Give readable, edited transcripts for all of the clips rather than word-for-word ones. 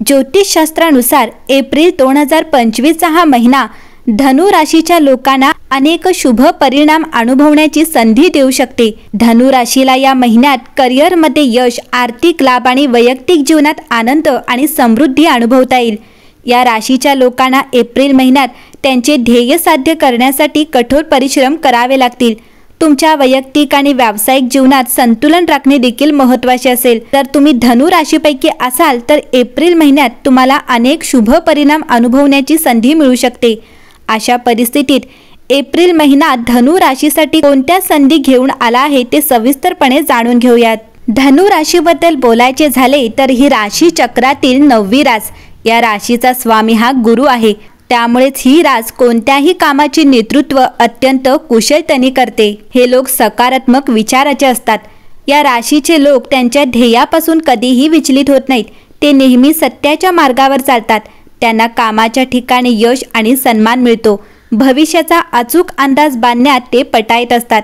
ज्योतिषशास्त्रानुसार April 2025 हा महिना धनु राशीच्या लोकांना अनेक शुभ परिणाम अनुभवण्याची संधी देऊ शकते। धनु राशीला या महिन्यात करिअरमध्ये यश, आर्थिक लाभ आणि वैयक्तिक जीवनात आनंद आणि समृद्धी अनुभवता येईल। या राशीच्या लोकांना एप्रिल महिन्यात त्यांचे ध्येय साध्य करण्यासाठी कठोर परिश्रम करावे लागतील। तुमच्या वैयक्तिक आणि व्यावसायिक जीवनात संतुलन राखणे देखील महत्त्वाचे असेल। तर तुम्ही धनु राशीपैकी असाल तर एप्रिल महिन्यात तुम्हाला अनेक शुभ परिणाम अनुभवण्याची संधी मिळू शकते। अशा परिस्थितीत एप्रिल महिना धनु राशीसाठी कोणत्या संधी घेऊन आला आहे ते सविस्तरपणे जाणून घेऊयात। धनु राशीबद्दल बोलायचे झाले तर ही राशी चक्रातील 9वी रास। या राशीचा स्वामी हा गुरु आहे, त्यामुळेच ही रास कोणत्याही कामाचे नेतृत्व अत्यंत कुशलतेने करते। हे लोक सकारात्मक विचाराचे असतात। या राशीचे लोक त्यांच्या ध्येयापासून कधीही विचलित होत नाहीत। ते नेहमी सत्याच्या मार्गावर चालतात। त्यांना कामाच्या ठिकाणी यश आणि सन्मान मिळतो। भविष्याचा अचूक अंदाज बांधण्यात ते पटाईत असतात।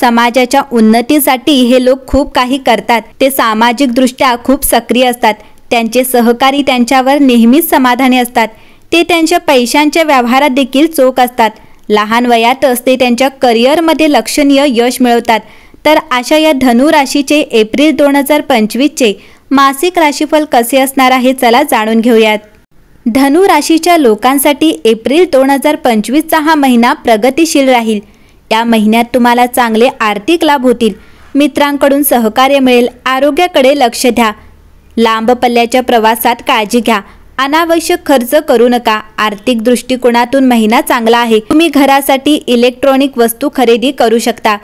समाजाच्या उन्नतीसाठी हे लोक खूप काही करतात। ते सामाजिकदृष्ट्या खूप सक्रिय असतात। त्यांचे सहकारी त्यांच्यावर नेहमीच समाधानी असतात। ते त्यांच्या पैशांच्या व्यवहारात देखील चोख असतात। लहान वयातच ते त्यांच्या करिअरमध्ये लक्षणीय यश मिळवतात। तर अशा या धनु राशीचे एप्रिल 2025चे मासिक राशीफल कसे असणार आहे चला जाणून घेऊयात। धनु राशीच्या लोकांसाठी एप्रिल 2025चा हा महिना प्रगतिशील राहील। या महिन्यात तुम्हाला चांगले आर्थिक लाभ होतील। मित्रांकडून सहकार्य मिळेल। आरोग्याकडे लक्ष द्या। लांब पल्ल्याच्या प्रवासात काळजी घ्या। अनावश्यक खर्च करू नका। आर्थिक दृष्टिकोनातून महिना चांगला आहे। तुम्ही घरासाठी इलेक्ट्रॉनिक वस्तू खरेदी करू शकता।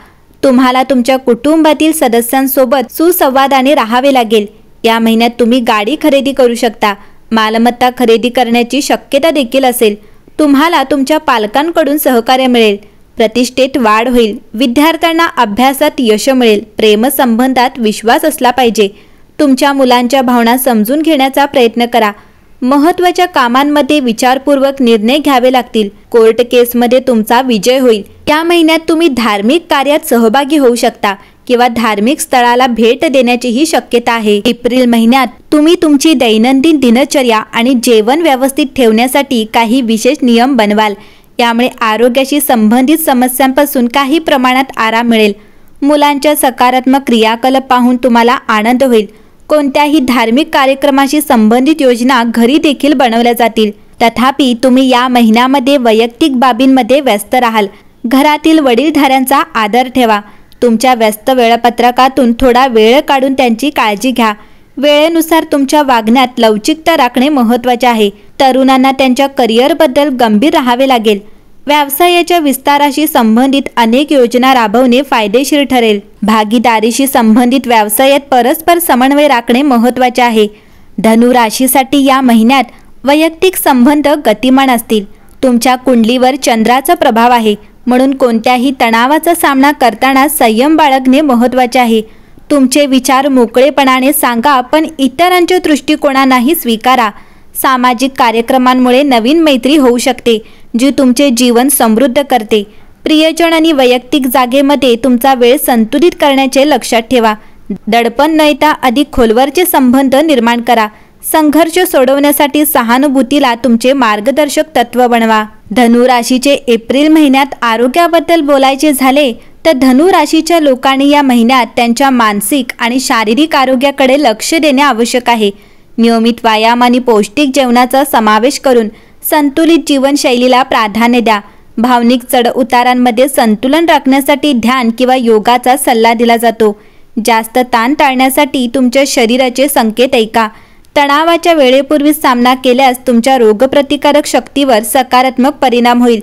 तुम्हाला तुमच्या कुटुंबातील सदस्यांसोबत सुसंवादाने राहावे लागेल। या महिन्यात तुम्ही गाडी खरेदी करू शकता। मालमत्ता खरेदी करण्याची शक्यता देखील असेल। तुम्हाला तुमच्या पालकांकडून सहकार्य मिळेल। प्रतिष्ठेत वाढ होईल। विद्यार्थ्यांना अभ्यासात यश मिळेल। प्रेमसंबंधात विश्वास असला पाहिजे। तुमच्या मुलांच्या भावना समजून घेण्याचा प्रयत्न करा। महत्त्वाच्या कामांमध्ये विचारपूर्वक निर्णय घ्यावे लागतील। कोर्ट केसमध्ये तुमचा विजय होईल। या महिन्यात तुम्ही धार्मिक कार्यात सहभागी होऊ शकता किंवा धार्मिक स्थळाला भेट देण्याचीही शक्यता आहे। एप्रिल महिन्यात तुम्ही तुमची दैनंदिन दिनचर्या आणि जेवण व्यवस्थित ठेवण्यासाठी काही विशेष नियम बनवाल। यामुळे आरोग्याशी संबंधित समस्यांपासून काही प्रमाणात आराम मिळेल। मुलांच्या सकारात्मक क्रियाकलाप पाहून तुम्हाला आनंद होईल। कोणत्याही धार्मिक कार्यक्रमाशी संबंधित योजना घरी देखील बनवल्या जातील। तथापि तुम्ही या महिन्यामध्ये वैयक्तिक बाबींमध्ये व्यस्त राहाल। घरातील वडीलधाऱ्यांचा आदर ठेवा। तुमच्या व्यस्त वेळापत्रकातून थोडा वेळ काढून त्यांची काळजी घ्या। वेळेनुसार तुमच्या वागण्यात लवचिकता राखणे महत्त्वाचे आहे। तरुणांना त्यांच्या करिअरबद्दल गंभीर राहावे लागेल। व्यवसायाच्या विस्ताराशी संबंधित अनेक योजना राबवणे फायदेशीर ठरेल। भागीदारीशी संबंधित व्यवसायात परस्पर समन्वय राखणे महत्त्वाचे आहे। धनु राशीसाठी या महिन्यात वैयक्तिक संबंध गतिमान असतील। तुमच्या कुंडलीवर चंद्राचा प्रभाव आहे, म्हणून कोणत्याही तणावाचा सामना करताना संयम बाळगणे महत्त्वाचे आहे। तुमचे विचार मोकळेपणाने सांगा, पण इतरांच्या दृष्टिकोनांनाही स्वीकारा। सामाजिक कार्यक्रमांमुळे नवीन मैत्री होऊ शकते, जी तुमचे जीवन समृद्ध करते। प्रियजन आणि वैयक्तिक जागेमध्ये तुमचा वेळ संतुलित करण्याचे लक्षात ठेवा। दडपण न येता अधिक खोलवरचे संबंध निर्माण करा। संघर्ष सोडवण्यासाठी सहानुभूतीला तुमचे मार्गदर्शक तत्व बनवा। धनु राशीचे एप्रिल महिन्यात आरोग्याबद्दल बोलायचे झाले तर धनु राशीच्या लोकांनी या महिन्यात त्यांच्या मानसिक आणि शारीरिक आरोग्याकडे लक्ष देणे आवश्यक आहे। नियमित व्यायाम आणि पौष्टिक जेवणाचा समावेश करून संतुलित जीवनशैलीला प्राधान्य द्या। भावनिक चढउतारांमध्ये संतुलन राखण्यासाठी ध्यान किंवा योगाचा सल्ला दिला जातो। जास्त ताण टाळण्यासाठी तुमच्या शरीराचे संकेत ऐका। तणावाच्या वेळेपूर्वी सामना केल्यास तुमच्या रोगप्रतिकारक शक्तीवर सकारात्मक परिणाम होईल।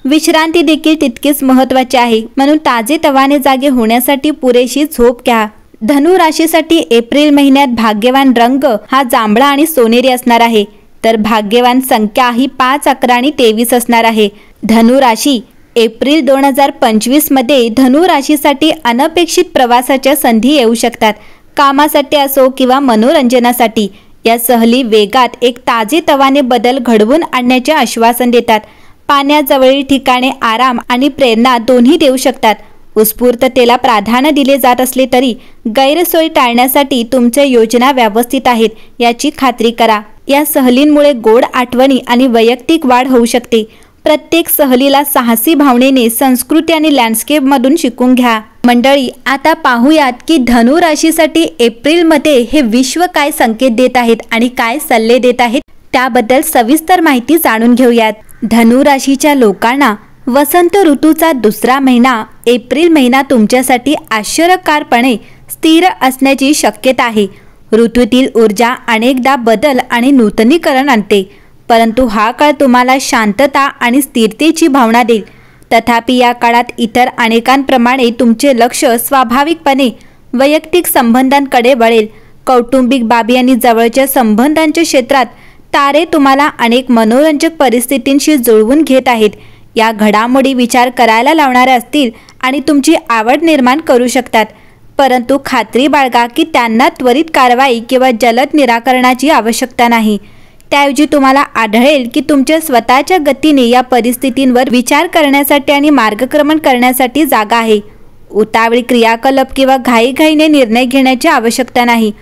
विश्रांती देखील तितकीच महत्त्वाची आहे, म्हणून ताजेतवाने जागे होण्यासाठी पुरेशी झोप घ्या। धनु राशीसाठी एप्रिल महिन्यात भाग्यवान रंग हा जांभळा आणि सोनेरी असणार आहे, तर भाग्यवान संख्या ही 5, 11 आणि 23 असणार आहे। धनु राशी एप्रिल 2025 मध्ये धनु राशीसाठी अनपेक्षित प्रवासाच्या संधी येऊ शकतात। कामासाठी असो किंवा मनोरंजनासाठी या सहली वेगात एक ताजेतवाने बदल घडवून आणण्याचे आश्वासन देतात। पाण्याजवळील ठिकाणे आराम आणि प्रेरणा दोन्ही देऊ शकतात। उत्स्फूर्ततेला प्राधान्य दिले जात असले तरी गैरसोय टाळण्यासाठी तुमच्या योजना व्यवस्थित आहेत याची खात्री करा। या सहलींमुळे गोड आठवणी आणि वैयक्तिक वाढ होऊ शकते. प्रत्येक सहलीला साहसी भावनेने संस्कृती आणि लँडस्केपमधून शिकून घ्या. मंडळी, आता पाहूयात की धनु राशीसाठी एप्रिलमध्ये हे विश्व काय संकेत देत आहेत आणि काय सल्ले देत आहेत, त्याबद्दल सविस्तर माहिती जाणून घेऊयात. धनु राशीच्या लोकांना वसंत ऋतूचा दुसरा महिना एप्रिल महिना तुमच्यासाठी आश्चर्यकारपणे स्थिर असण्याची शक्यता आहे. ऋतूतील ऊर्जा अनेकदा बदल आणि नूतनीकरण आणते, परंतु हा काळ तुम्हाला शांतता आणि स्थिरतेची भावना देईल. तथापि या काळात इतर अनेकांप्रमाणे तुमचे लक्ष स्वाभाविकपणे वैयक्तिक संबंधांकडे वळेल. कौटुंबिक बाबी आणि जवळच्या संबंधांच्या क्षेत्रात तारे तुम्हाला अनेक मनोरंजक परिस्थितींशी जुळवून घेत आहेत. या घडामोडी विचार करायला लावणाऱ्या असतील आणि तुमची आवड निर्माण करू शकतात, परंतु खात्री बाळगा की त्यांना त्वरित कारवाई किंवा जलद निराकरणाची आवश्यकता नाही. त्याऐवजी तुम्हाला आढळेल की तुमच्या स्वतःच्या गतीने या परिस्थितींवर विचार करण्यासाठी आणि मार्गक्रमण करण्यासाठी जागा आहे. उतावळी क्रियाकलाप किंवा घाईघाईने निर्णय घेण्याची आवश्यकता नाही.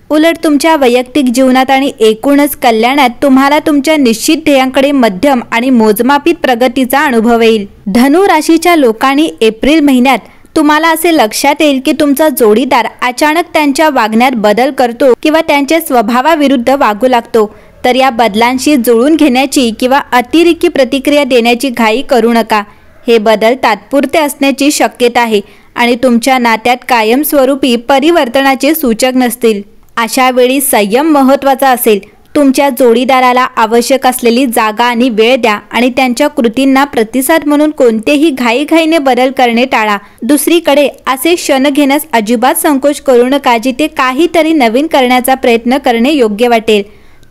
उलट तुमच्या वैयक्तिक जीवनात आणि एकूणच कल्याणात तुम्हाला तुमच्या निश्चित ध्येयांकडे मध्यम आणि मोजमापित प्रगतीचा अनुभव येईल. धनु राशीच्या लोकांनी एप्रिल महिन्यात तुम्हाला असे लक्षात येईल की तुमचा जोडीदार अचानक त्यांच्या वागण्यात बदल करतो किंवा त्यांच्या स्वभावाविरुद्ध वागू लागतो. तर या बदलांशी जुळून घेण्याची किंवा अतिरेकी प्रतिक्रिया देण्याची घाई करू नका. हे बदल तात्पुरते असण्याची शक्यता आहे आणि तुमच्या नात्यात कायमस्वरूपी परिवर्तनाचे सूचक नसतील. अशा वेळी संयम महत्त्वाचा असेल. तुमच्या जोडीदाराला आवश्यक असलेली जागा आणि वेळ द्या आणि त्यांच्या कृतींना प्रतिसाद म्हणून कोणतेही घाईघाईने बदल करणे टाळा. दुसरीकडे असे क्षण घेण्यास अजिबात संकोच करू नका जिथे काहीतरी नवीन करण्याचा प्रयत्न करणे योग्य वाटेल.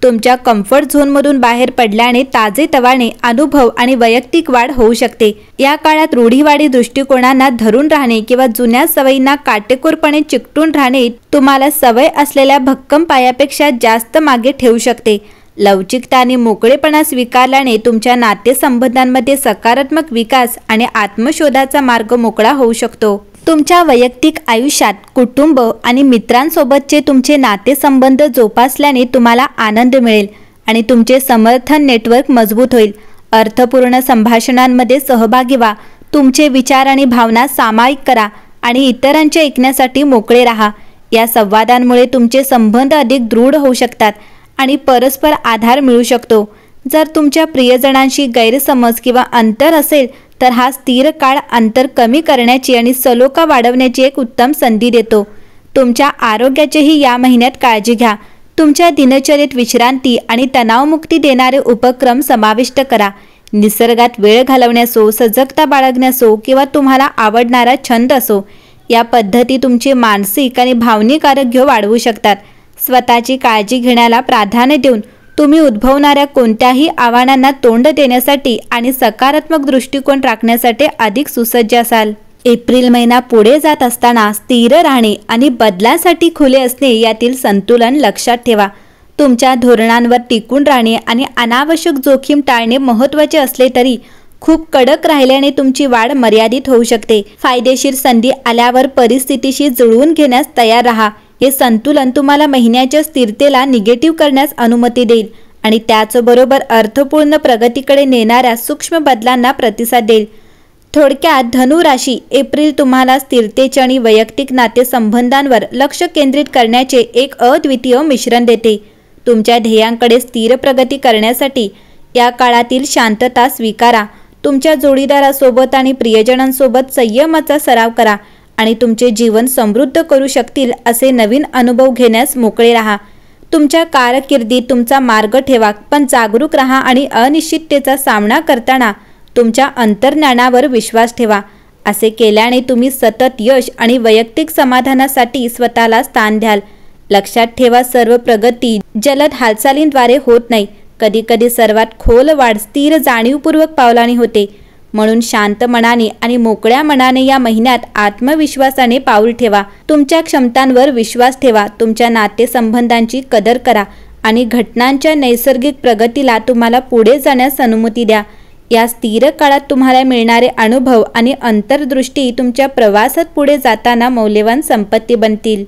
तुमच्या कम्फर्ट झोनमधून बाहेर पडल्याने ताजेतवाने अनुभव आणि वैयक्तिक वाढ होऊ शकते. या काळात रूढीवादी दृष्टिकोनांना धरून राहणे किंवा जुन्या सवयींना काटेकोरपणे चिकटून राहणे तुम्हाला सवय असलेल्या भक्कम पायापेक्षा जास्त मागे ठेवू शकते. लवचिकता आणि मोकळेपणा स्वीकारल्याने तुमच्या नातेसंबंधांमध्ये सकारात्मक विकास आणि आत्मशोधाचा मार्ग मोकळा होऊ शकतो. तुमच्या वैयक्तिक आयुष्यात कुटुंब आणि मित्रांसोबतचे तुमचे नातेसंबंध जोपासल्याने तुम्हाला आनंद मिळेल आणि तुमचे समर्थन नेटवर्क मजबूत होईल. अर्थपूर्ण संभाषणांमध्ये सहभागी व्हा. तुमचे विचार आणि भावना सामायिक करा आणि इतरांचे ऐकण्यासाठी मोकळे राहा. या संवादांमुळे तुमचे संबंध अधिक दृढ होऊ शकतात आणि परस्पर आधार मिळू शकतो. जर तुमच्या प्रियजनांशी गैरसमज किंवा अंतर असेल तर हा स्थिर काळ अंतर कमी करण्याची आणि सलोखा वाढवण्याची एक उत्तम संधी देतो. तुमच्या आरोग्याचीही या महिन्यात काळजी घ्या. तुमच्या दिनचर्येत विश्रांती आणि तणावमुक्ती देणारे उपक्रम समाविष्ट करा. निसर्गात वेळ घालवण्यासो, सजगता बाळगण्यासो किंवा तुम्हाला आवडणारा छंद असो, या पद्धती तुमचे मानसिक आणि भावनिक आरोग्य वाढवू शकतात. स्वतःची काळजी घेण्याला प्राधान्य देऊन तुम्ही उद्भवणाऱ्या कोणत्याही आव्हानांना तोंड देण्यासाठी आणि सकारात्मक दृष्टिकोन राखण्यासाठी अधिक सुसज्ज असाल. एप्रिल महिना पुढे जात असताना स्थिर राहणे आणि बदलासाठी खुले असणे यातील संतुलन लक्षात ठेवा. तुमच्या धोरणांवर टिकून राहणे आणि अनावश्यक जोखीम टाळणे महत्त्वाचे असले तरी खूप कडक राहिल्याने तुमची वाढ मर्यादित होऊ शकते. फायदेशीर संधी आल्यावर परिस्थितीशी जुळवून घेण्यास तयार राहा. हे संतुलन तुम्हाला महिन्याच्या स्थिरतेला निगेटिव्ह करण्यास अनुमती देईल आणि त्याचबरोबर अर्थपूर्ण प्रगतीकडे नेणाऱ्या सूक्ष्म बदलांना प्रतिसाद देईल. थोडक्यात धनु राशी एप्रिल तुम्हाला स्थिरतेचे आणि वैयक्तिक नातेसंबंधांवर लक्ष केंद्रित करण्याचे एक अद्वितीय मिश्रण देते. तुमच्या ध्येयांकडे स्थिर प्रगती करण्यासाठी या काळातील शांतता स्वीकारा. तुमच्या जोडीदारासोबत आणि प्रियजनांसोबत संयमाचा सराव करा आणि तुमचे जीवन समृद्ध करू शकतील असे नवीन अनुभव घेण्यास मोकळे राहा. तुमच्या कारकिर्दीत तुमचा मार्ग ठेवा, पण जागरूक राहा आणि अनिश्चिततेचा सामना करताना तुमच्या अंतर्ज्ञानावर विश्वास ठेवा. असे केल्याने तुम्ही सतत यश आणि वैयक्तिक समाधानासाठी स्वतःला स्थान द्याल. लक्षात ठेवा, सर्व प्रगती जलद हालचालींद्वारे होत नाही. कधीकधी सर्वात खोल वाढ स्थिर जाणीवपूर्वक पावलांनी होते. म्हणून शांत मनाने आणि मोकळ्या मनाने या महिन्यात आत्मविश्वासाने पाऊल ठेवा. तुमच्या क्षमतांवर विश्वास ठेवा. तुमच्या नातेसंबंधांची कदर करा आणि घटनांच्या नैसर्गिक प्रगतीला तुम्हाला पुढे जाण्यास अनुमती द्या. या स्थिर काळात तुम्हाला मिळणारे अनुभव आणि अंतर्दृष्टी तुमच्या प्रवासात पुढे जाताना मौल्यवान संपत्ती बनतील.